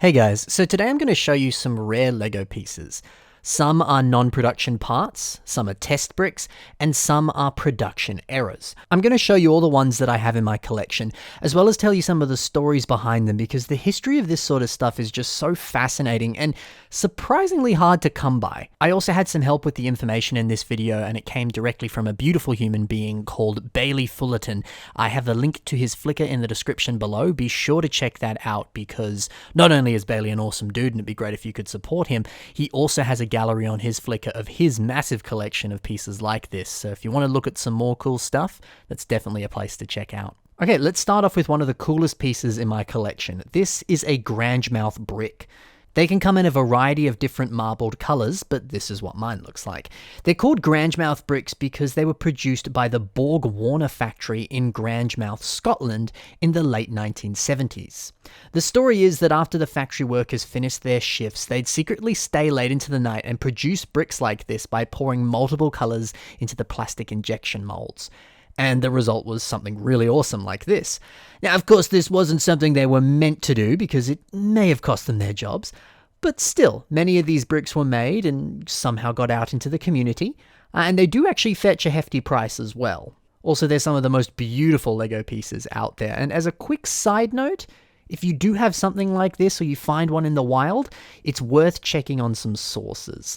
Hey guys, so today I'm going to show you some rare LEGO pieces. Some are non-production parts, some are test bricks, and some are production errors. I'm going to show you all the ones that I have in my collection, as well as tell you some of the stories behind them, because the history of this sort of stuff is just so fascinating and surprisingly hard to come by. I also had some help with the information in this video, and it came directly from a beautiful human being called Bailey Fullerton. I have the link to his Flickr in the description below. Be sure to check that out, because not only is Bailey an awesome dude, and it'd be great if you could support him, he also has a gallery on his Flickr of his massive collection of pieces like this. So if you want to look at some more cool stuff, that's definitely a place to check out. Okay, let's start off with one of the coolest pieces in my collection. This is a Grangemouth brick. They can come in a variety of different marbled colours, but this is what mine looks like. They're called Grangemouth bricks because they were produced by the Borg Warner factory in Grangemouth, Scotland in the late 1970s. The story is that after the factory workers finished their shifts, they'd secretly stay late into the night and produce bricks like this by pouring multiple colours into the plastic injection moulds. And the result was something really awesome like this. Now, of course, this wasn't something they were meant to do because it may have cost them their jobs, but still, many of these bricks were made and somehow got out into the community, and they do actually fetch a hefty price as well. Also, they're some of the most beautiful LEGO pieces out there, and as a quick side note, if you do have something like this or you find one in the wild, it's worth checking on some sources.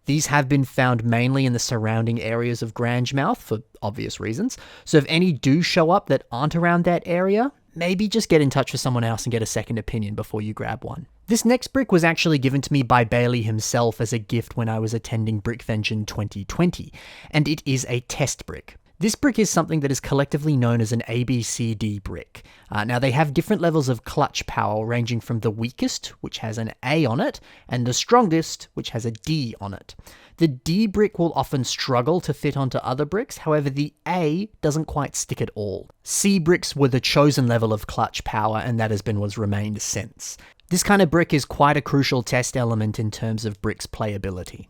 These have been found mainly in the surrounding areas of Grangemouth for obvious reasons, so if any do show up that aren't around that area, maybe just get in touch with someone else and get a second opinion before you grab one. This next brick was actually given to me by Bailey himself as a gift when I was attending Brickvention 2020, and it is a test brick. This brick is something that is collectively known as an ABCD brick. Now, they have different levels of clutch power, ranging from the weakest, which has an A on it, and the strongest, which has a D on it. The D brick will often struggle to fit onto other bricks, however the A doesn't quite stick at all. C bricks were the chosen level of clutch power, and that has been what's remained since. This kind of brick is quite a crucial test element in terms of bricks' playability.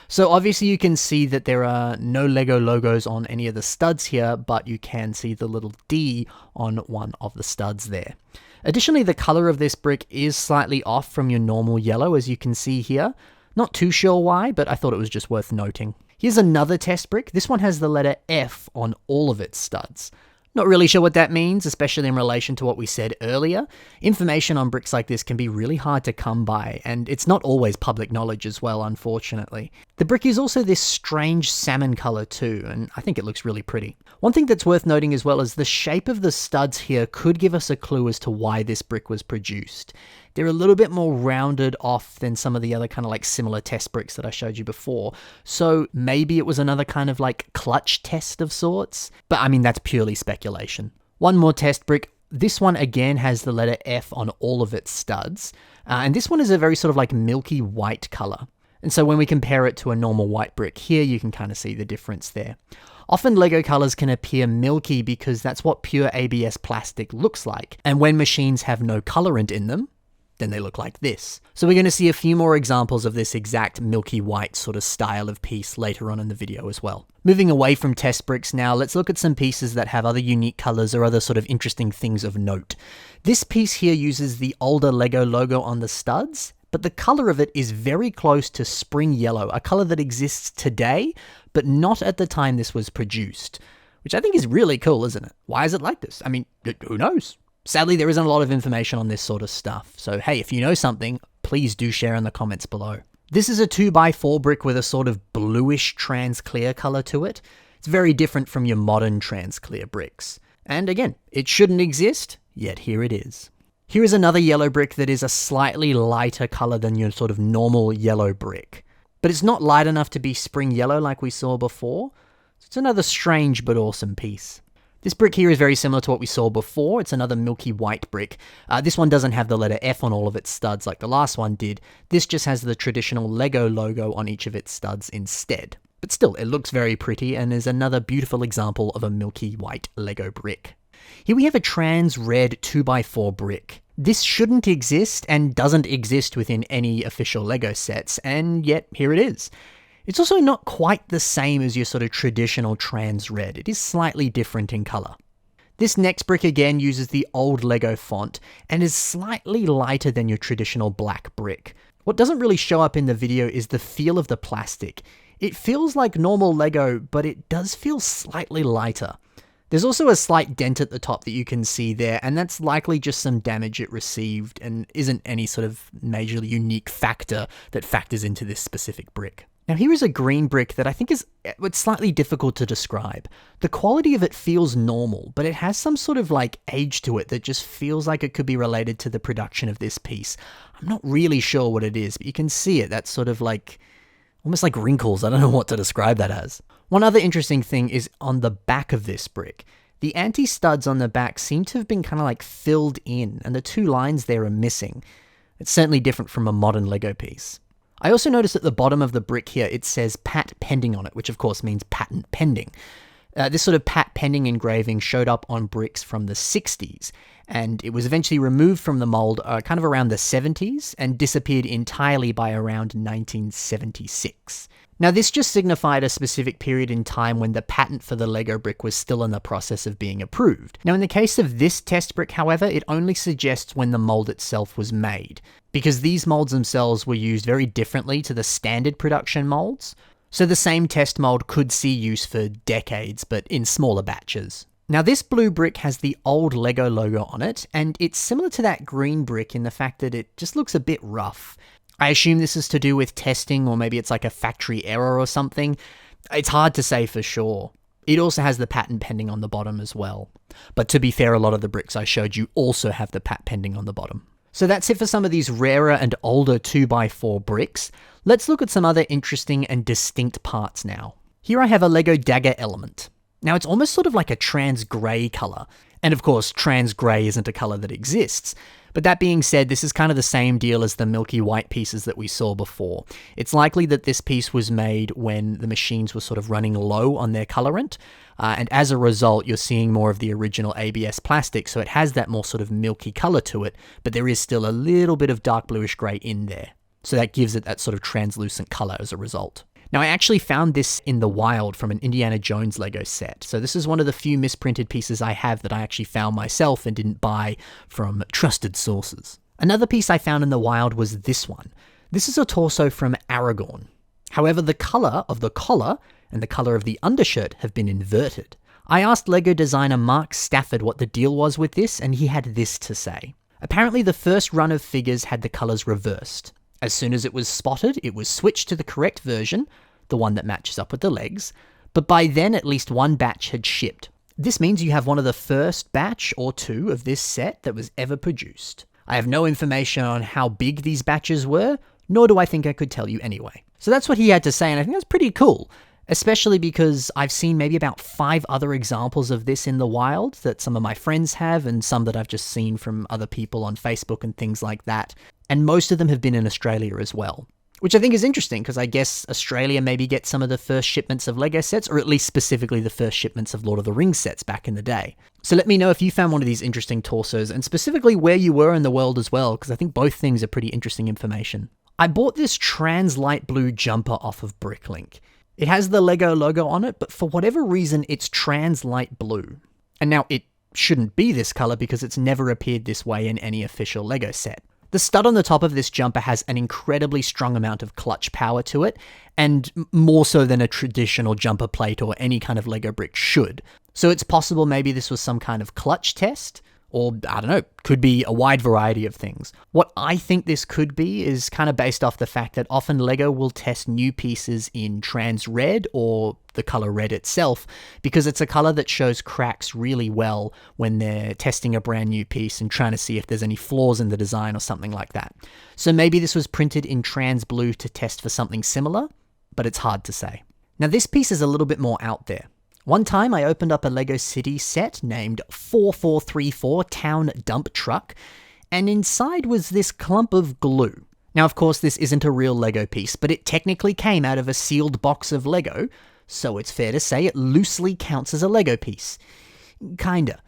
So obviously you can see that there are no LEGO logos on any of the studs here, but you can see the little D on one of the studs there. Additionally, the color of this brick is slightly off from your normal yellow, as you can see here. Not too sure why, but I thought it was just worth noting. Here's another test brick. This one has the letter F on all of its studs. Not really sure what that means, especially in relation to what we said earlier. Information on bricks like this can be really hard to come by, and it's not always public knowledge as well, unfortunately. The brick is also this strange salmon color too, and I think it looks really pretty. One thing that's worth noting as well is the shape of the studs here could give us a clue as to why this brick was produced. They're a little bit more rounded off than some of the other kind of like similar test bricks that I showed you before. So maybe it was another kind of like clutch test of sorts. But I mean, that's purely speculation. One more test brick. This one again has the letter F on all of its studs. And this one is a very sort of like milky white color. And so when we compare it to a normal white brick here, you can kind of see the difference there. Often LEGO colors can appear milky because that's what pure ABS plastic looks like. And when machines have no colorant in them, then they look like this. So we're going to see a few more examples of this exact milky white sort of style of piece later on in the video as well. Moving away from test bricks now, let's look at some pieces that have other unique colors or other sort of interesting things of note. This piece here uses the older LEGO logo on the studs, but the color of it is very close to spring yellow, a color that exists today, but not at the time this was produced, which I think is really cool, isn't it? Why is it like this? I mean, who knows? Sadly, there isn't a lot of information on this sort of stuff, so hey, if you know something, please do share in the comments below. This is a 2x4 brick with a sort of bluish trans-clear color to it. It's very different from your modern trans-clear bricks. And again, it shouldn't exist, yet here it is. Here is another yellow brick that is a slightly lighter color than your sort of normal yellow brick. But it's not light enough to be spring yellow like we saw before, so it's another strange but awesome piece. This brick here is very similar to what we saw before. It's another milky white brick. This one doesn't have the letter F on all of its studs like the last one did. This just has the traditional LEGO logo on each of its studs instead. But still, it looks very pretty and is another beautiful example of a milky white LEGO brick. Here we have a trans red 2x4 brick. This shouldn't exist and doesn't exist within any official LEGO sets, and yet here it is. It's also not quite the same as your sort of traditional trans red. It is slightly different in color. This next brick again uses the old Lego font and is slightly lighter than your traditional black brick. What doesn't really show up in the video is the feel of the plastic. It feels like normal Lego, but it does feel slightly lighter. There's also a slight dent at the top that you can see there, and that's likely just some damage it received and isn't any sort of majorly unique factor that factors into this specific brick. Now here is a green brick that I think is it's slightly difficult to describe. The quality of it feels normal, but it has some sort of like age to it that just feels like it could be related to the production of this piece. I'm not really sure what it is, but you can see it. That's sort of like, almost like wrinkles. I don't know what to describe that as. One other interesting thing is on the back of this brick. The anti-studs on the back seem to have been kind of like filled in, and the two lines there are missing. It's certainly different from a modern Lego piece. I also noticed at the bottom of the brick here, it says "Pat Pending" on it, which of course means patent pending. This sort of "Pat Pending" engraving showed up on bricks from the 60s, and it was eventually removed from the mold kind of around the 70s and disappeared entirely by around 1976. Now this just signified a specific period in time when the patent for the Lego brick was still in the process of being approved. Now in the case of this test brick, however, it only suggests when the mold itself was made, because these molds themselves were used very differently to the standard production molds. So the same test mold could see use for decades, but in smaller batches. Now this blue brick has the old Lego logo on it, and it's similar to that green brick in the fact that it just looks a bit rough. I assume this is to do with testing, or maybe it's like a factory error or something. It's hard to say for sure. It also has the patent pending on the bottom as well. But to be fair, a lot of the bricks I showed you also have the patent pending on the bottom. So that's it for some of these rarer and older 2x4 bricks. Let's look at some other interesting and distinct parts now. Here I have a Lego dagger element. Now it's almost sort of like a trans grey colour. And of course, trans grey isn't a colour that exists. But that being said, this is kind of the same deal as the milky white pieces that we saw before. It's likely that this piece was made when the machines were sort of running low on their colorant, and as a result, you're seeing more of the original ABS plastic, so it has that more sort of milky color to it, but there is still a little bit of dark bluish gray in there. So that gives it that sort of translucent color as a result. Now, I actually found this in the wild from an Indiana Jones Lego set. So this is one of the few misprinted pieces I have that I actually found myself and didn't buy from trusted sources. Another piece I found in the wild was this one. This is a torso from Aragorn. However, the color of the collar and the color of the undershirt have been inverted. I asked Lego designer Mark Stafford what the deal was with this, and he had this to say. Apparently, the first run of figures had the colors reversed. As soon as it was spotted, it was switched to the correct version, the one that matches up with the legs, but by then at least one batch had shipped. This means you have one of the first batch or two of this set that was ever produced. I have no information on how big these batches were, nor do I think I could tell you anyway. So that's what he had to say, and I think that's pretty cool, especially because I've seen maybe about 5 other examples of this in the wild that some of my friends have, and some that I've just seen from other people on Facebook and things like that. And most of them have been in Australia as well. Which I think is interesting, because I guess Australia maybe gets some of the first shipments of Lego sets, or at least specifically the first shipments of Lord of the Rings sets back in the day. So let me know if you found one of these interesting torsos, and specifically where you were in the world as well, because I think both things are pretty interesting information. I bought this trans light blue jumper off of Bricklink. It has the Lego logo on it, but for whatever reason, it's trans light blue. And now it shouldn't be this color because it's never appeared this way in any official Lego set. The stud on the top of this jumper has an incredibly strong amount of clutch power to it, and more so than a traditional jumper plate or any kind of Lego brick should. So it's possible maybe this was some kind of clutch test, or I don't know, could be a wide variety of things. What I think this could be is kind of based off the fact that often Lego will test new pieces in trans red or the color red itself, because it's a color that shows cracks really well when they're testing a brand new piece and trying to see if there's any flaws in the design or something like that. So maybe this was printed in trans blue to test for something similar, but it's hard to say. Now this piece is a little bit more out there. One time I opened up a Lego City set named 4434 Town Dump Truck, and inside was this clump of glue. Now of course this isn't a real Lego piece, but it technically came out of a sealed box of Lego, so it's fair to say it loosely counts as a Lego piece. Kinda.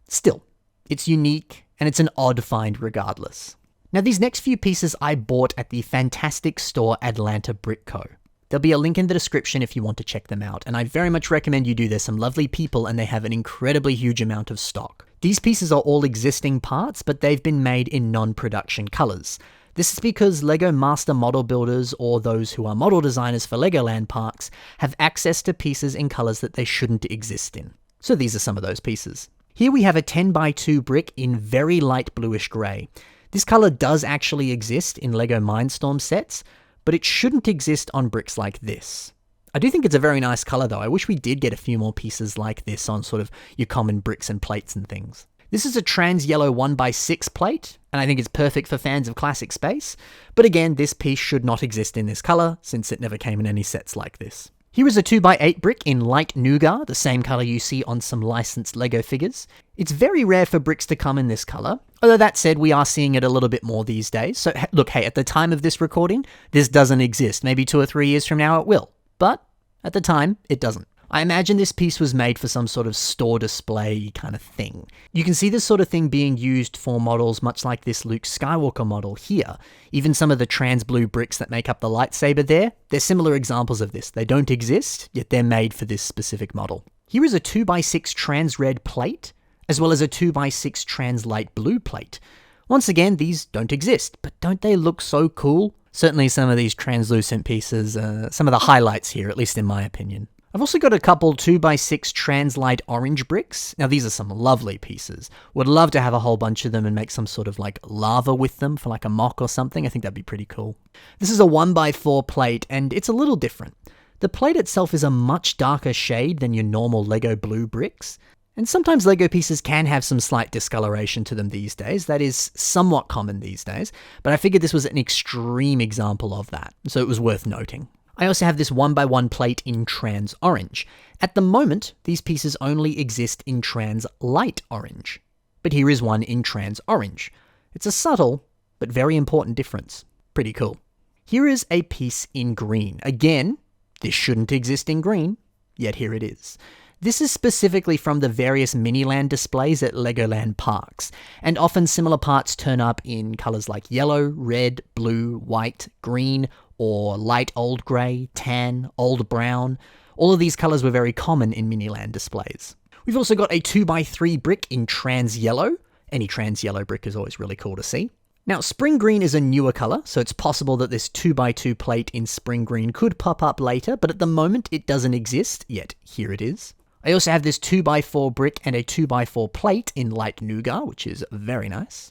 Still, it's unique, and it's an odd find regardless. Now these next few pieces I bought at the fantastic store Atlanta Brick Co. There'll be a link in the description if you want to check them out, and I very much recommend you do. There's some lovely people and they have an incredibly huge amount of stock. These pieces are all existing parts, but they've been made in non-production colors. This is because LEGO master model builders, or those who are model designers for Legoland parks, have access to pieces in colors that they shouldn't exist in. So these are some of those pieces. Here we have a 10x2 brick in very light bluish grey. This color does actually exist in LEGO Mindstorm sets, but it shouldn't exist on bricks like this. I do think it's a very nice color though. I wish we did get a few more pieces like this on sort of your common bricks and plates and things. This is a trans yellow 1x6 plate, and I think it's perfect for fans of classic space, but again, this piece should not exist in this color since it never came in any sets like this. Here is a 2x8 brick in light nougat, the same color you see on some licensed LEGO figures. It's very rare for bricks to come in this color, although that said, we are seeing it a little bit more these days. So look, hey, at the time of this recording, this doesn't exist. Maybe 2 or 3 years from now it will, but at the time, it doesn't. I imagine this piece was made for some sort of store display kind of thing. You can see this sort of thing being used for models much like this Luke Skywalker model here. Even some of the trans blue bricks that make up the lightsaber there, they're similar examples of this. They don't exist, yet they're made for this specific model. Here is a 2x6 trans red plate, as well as a 2x6 trans light blue plate. Once again, these don't exist, but don't they look so cool? Certainly some of these translucent pieces, some of the highlights here, at least in my opinion. I've also got a couple 2x6 trans light orange bricks. Now these are some lovely pieces. Would love to have a whole bunch of them and make some sort of like lava with them for like a mock or something. I think that'd be pretty cool. This is a 1x4 plate and it's a little different. The plate itself is a much darker shade than your normal LEGO blue bricks. And sometimes LEGO pieces can have some slight discoloration to them these days. That is somewhat common these days, but I figured this was an extreme example of that, so it was worth noting. I also have this 1x1 plate in trans orange. At the moment, these pieces only exist in trans light orange, but here is one in trans orange. It's a subtle, but very important difference. Pretty cool. Here is a piece in green. Again, this shouldn't exist in green, yet here it is. This is specifically from the various Miniland displays at Legoland parks, and often similar parts turn up in colours like yellow, red, blue, white, green, or light old grey, tan, old brown. All of these colours were very common in Miniland displays. We've also got a 2x3 brick in trans yellow. Any trans yellow brick is always really cool to see. Now, spring green is a newer colour, so it's possible that this 2x2 plate in spring green could pop up later, but at the moment it doesn't exist, yet here it is. I also have this 2x4 brick and a 2x4 plate in light nougat, which is very nice.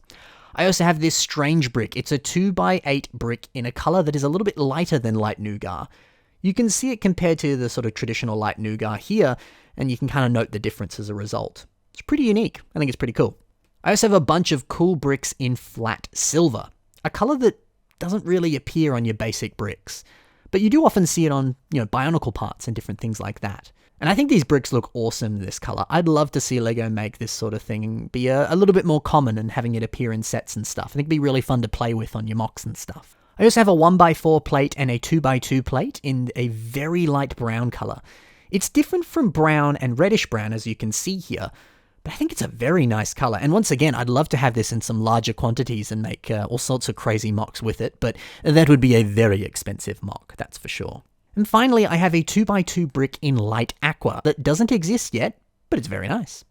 I also have this strange brick. It's a 2x8 brick in a color that is a little bit lighter than light nougat. You can see it compared to the sort of traditional light nougat here, and you can kind of note the difference as a result. It's pretty unique. I think it's pretty cool. I also have a bunch of cool bricks in flat silver, a color that doesn't really appear on your basic bricks, but you do often see it on, Bionicle parts and different things like that. And I think these bricks look awesome in this color. I'd love to see LEGO make this sort of thing and be a little bit more common and having it appear in sets and stuff. I think it'd be really fun to play with on your mocks and stuff. I also have a 1x4 plate and a 2x2 plate in a very light brown color. It's different from brown and reddish brown as you can see here, but I think it's a very nice color. And once again, I'd love to have this in some larger quantities and make all sorts of crazy mocks with it, but that would be a very expensive mock, that's for sure. And finally, I have a 2x2 brick in light aqua that doesn't exist yet, but it's very nice.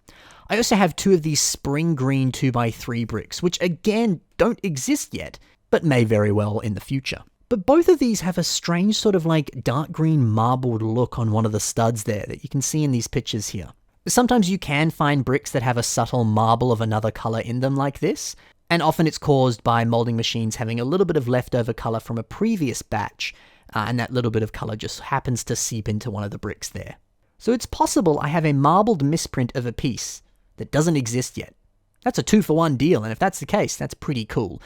I also have 2 of these spring green 2x3 bricks, which again don't exist yet, but may very well in the future. But both of these have a strange sort of like dark green marbled look on one of the studs there that you can see in these pictures here. Sometimes you can find bricks that have a subtle marble of another color in them like this, and often it's caused by molding machines having a little bit of leftover color from a previous batch, and that little bit of color just happens to seep into one of the bricks there. So it's possible I have a marbled misprint of a piece that doesn't exist yet. That's a 2-for-1 deal, and if that's the case, that's pretty cool.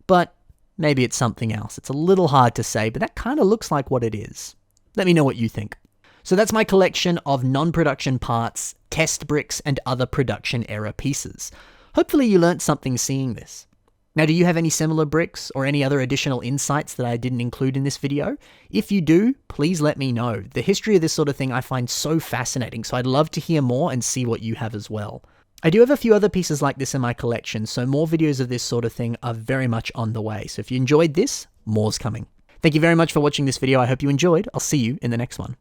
But maybe it's something else. It's a little hard to say, but that kind of looks like what it is. Let me know what you think. So that's my collection of non-production parts, test bricks, and other production error pieces. Hopefully you learnt something seeing this. Now, do you have any similar bricks or any other additional insights that I didn't include in this video? If you do, please let me know. The history of this sort of thing I find so fascinating, so I'd love to hear more and see what you have as well. I do have a few other pieces like this in my collection, so more videos of this sort of thing are very much on the way. So if you enjoyed this, more's coming. Thank you very much for watching this video. I hope you enjoyed. I'll see you in the next one.